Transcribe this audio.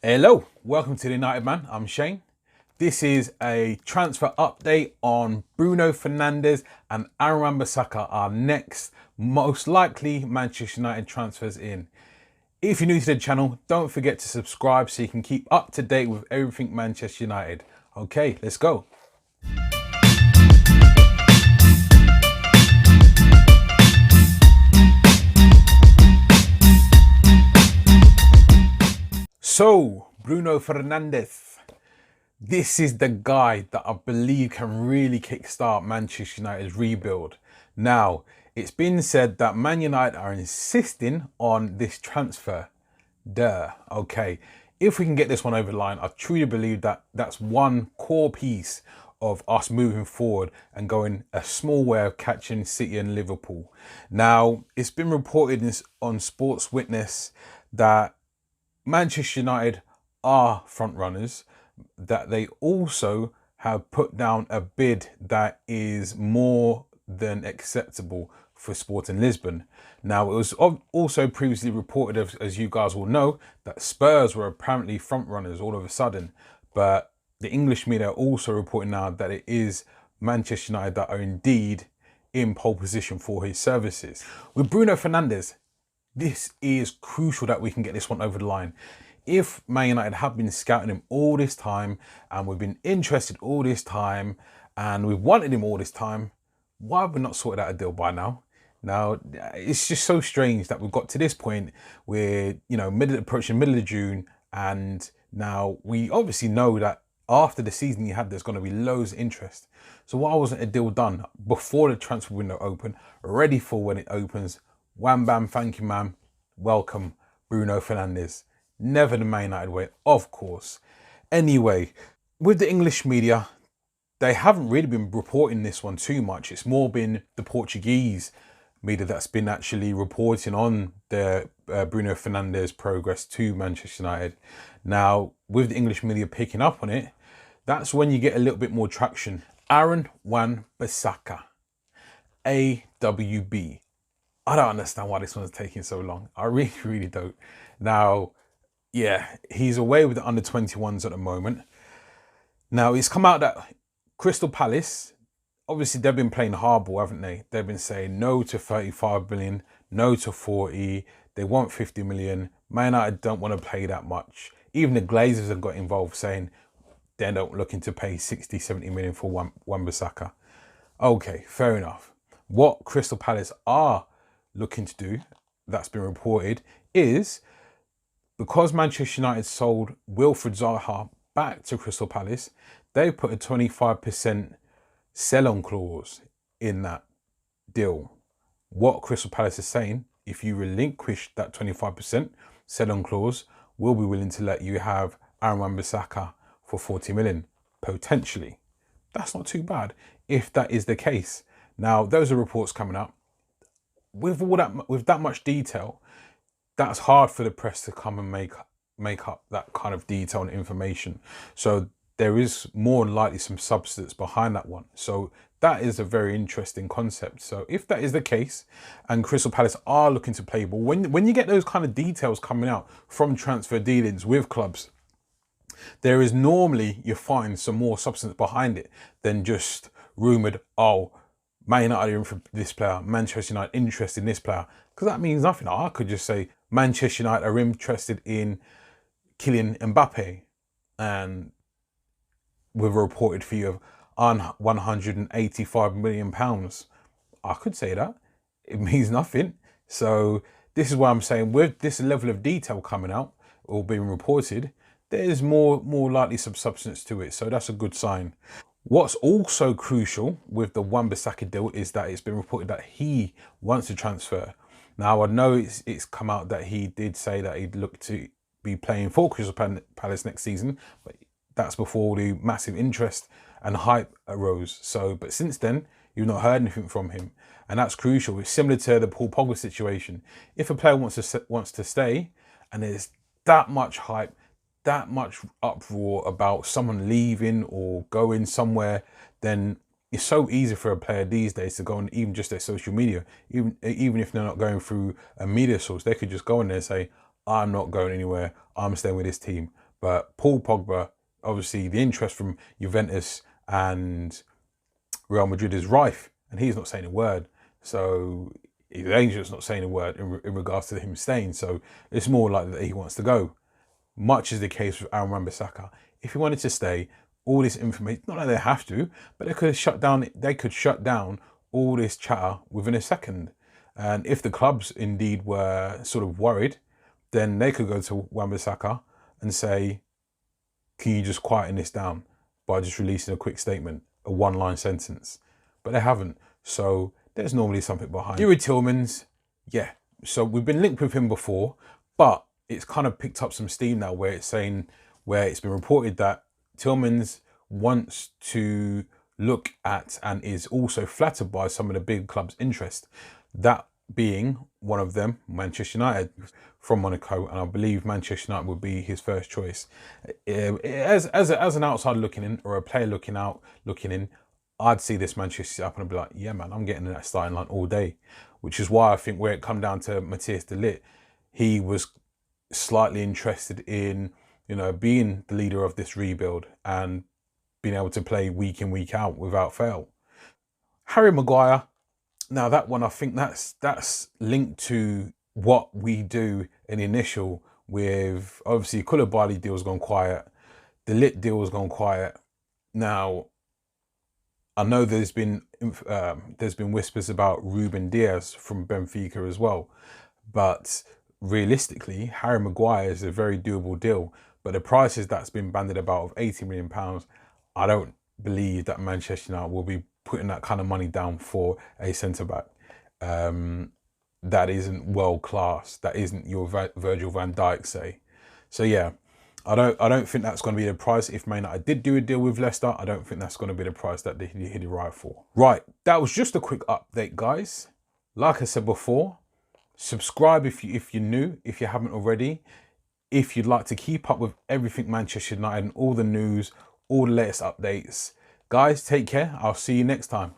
Hello, welcome to the United Man. I'm Shane. This is a transfer update on Bruno Fernandes and Aaron Wan Bissaka, our next most likely Manchester United transfers in. If you're new to the channel, don't forget to subscribe so you can keep up to date with everything Manchester United. Okay, let's go. So, Bruno Fernandes. This is the guy that I believe can really kickstart Manchester United's rebuild. Now, it's been said that Man United are insisting on this transfer. Okay. If we can get this one over the line, I truly believe that that's one core piece of us moving forward and going a small way of catching City and Liverpool. Now, it's been reported on Sports Witness that Manchester United are front runners, that they also have put down a bid that is more than acceptable for Sporting Lisbon. Now, it was also previously reported, as you guys will know, that Spurs were apparently front runners all of a sudden, but the English media are also reporting now that it is Manchester United that are indeed in pole position for his services. With Bruno Fernandes, this is crucial that we can get this one over the line. If Man United have been scouting him all this time and we've been interested all this time and we've wanted him all this time, why have we not sorted out a deal by now? Now, it's just so strange that we've got to this point where, approaching middle of June, and now we obviously know that after the season you had, there's going to be loads of interest. So why wasn't a deal done before the transfer window opened, ready for when it opens? Wham bam, thank you, ma'am. Welcome, Bruno Fernandes. Never the Man United way, of course. Anyway, with the English media, they haven't really been reporting this one too much. It's more been the Portuguese media that's been actually reporting on the Bruno Fernandes progress to Manchester United. Now, with the English media picking up on it, that's when you get a little bit more traction. Aaron Wan Bissaka, AWB. I don't understand why this one's taking so long. I really, really don't. Now, yeah, he's away with the under-21s at the moment. Now, it's come out that Crystal Palace, obviously they've been playing hardball, haven't they? They've been saying no to 35 million, no to 40. They want 50 million. Man United don't want to pay that much. Even the Glazers have got involved saying they're not looking to pay 60, 70 million for Wan Bissaka. Okay, fair enough. What Crystal Palace are looking to do, that's been reported, is because Manchester United sold Wilfried Zaha back to Crystal Palace, they put a 25% sell-on clause in that deal. What Crystal Palace is saying, if you relinquish that 25% sell-on clause, we'll be willing to let you have Aaron Wan Bissaka for 40 million, potentially. That's not too bad if that is the case. Now, those are reports coming up. With that much detail, that's hard for the press to come and make up that kind of detail and information. So there is more than likely some substance behind that one. So that is a very interesting concept. So if that is the case, and Crystal Palace are looking to play ball, when you get those kind of details coming out from transfer dealings with clubs, there is normally, you find some more substance behind it than just rumoured, oh, Man United are in for this player, Manchester United interested in this player. Because that means nothing. I could just say Manchester United are interested in Kylian Mbappe, and with a reported fee of £185 million. I could say that. It means nothing. So this is why I'm saying, with this level of detail coming out or being reported, there's more likely some substance to it. So that's a good sign. What's also crucial with the Wan Bissaka deal is that it's been reported that he wants to transfer. Now, I know it's come out that he did say that he'd look to be playing for Crystal Palace next season, but that's before the massive interest and hype arose. So, but since then, you've not heard anything from him, and that's crucial. It's similar to the Paul Pogba situation. If a player wants to stay, and there's that much hype, that much uproar about someone leaving or going somewhere, then it's so easy for a player these days to go on even just their social media, even if they're not going through a media source, they could just go in there and say, I'm not going anywhere, I'm staying with this team. But Paul Pogba, obviously the interest from Juventus and Real Madrid is rife, and he's not saying a word. So his agent's not saying a word in regards to him staying. So it's more likely that he wants to go. Much is the case with Wan Bissaka. If he wanted to stay, all this information, not that they have to, but they could shut down all this chatter within a second. And if the clubs indeed were sort of worried, then they could go to Wan Bissaka and say, can you just quieten this down by just releasing a quick statement, a one-line sentence? But they haven't. So there's normally something behind. Yuri Tillmans, yeah. So we've been linked with him before, but it's kind of picked up some steam now where it's been reported that Tillmans wants to look at and is also flattered by some of the big clubs' interest. That being one of them, Manchester United from Monaco, and I believe Manchester United would be his first choice. As an outsider looking in, or a player looking in, I'd see this Manchester up and I'd be like, yeah, man, I'm getting in that starting line all day. Which is why I think where it come down to Matthias de Ligt, he was slightly interested in, being the leader of this rebuild and being able to play week in, week out without fail. Harry Maguire, now that one, I think that's linked to what we do in the initial with, obviously, Koulibaly deal's gone quiet, the Ligt deal has gone quiet. Now, I know there's been whispers about Ruben Dias from Benfica as well, but realistically, Harry Maguire is a very doable deal. But the prices that's been bandied about of £80 million, I don't believe that Manchester United will be putting that kind of money down for a centre-back. That isn't world class. That isn't your Virgil van Dijk, say. So yeah, I don't think that's going to be the price. If Man United did do a deal with Leicester, I don't think that's going to be the price that they hit it right for. Right, that was just a quick update, guys. Like I said before, subscribe if you're new, if you haven't already. If you'd like to keep up with everything Manchester United and all the news, all the latest updates. Guys, take care. I'll see you next time.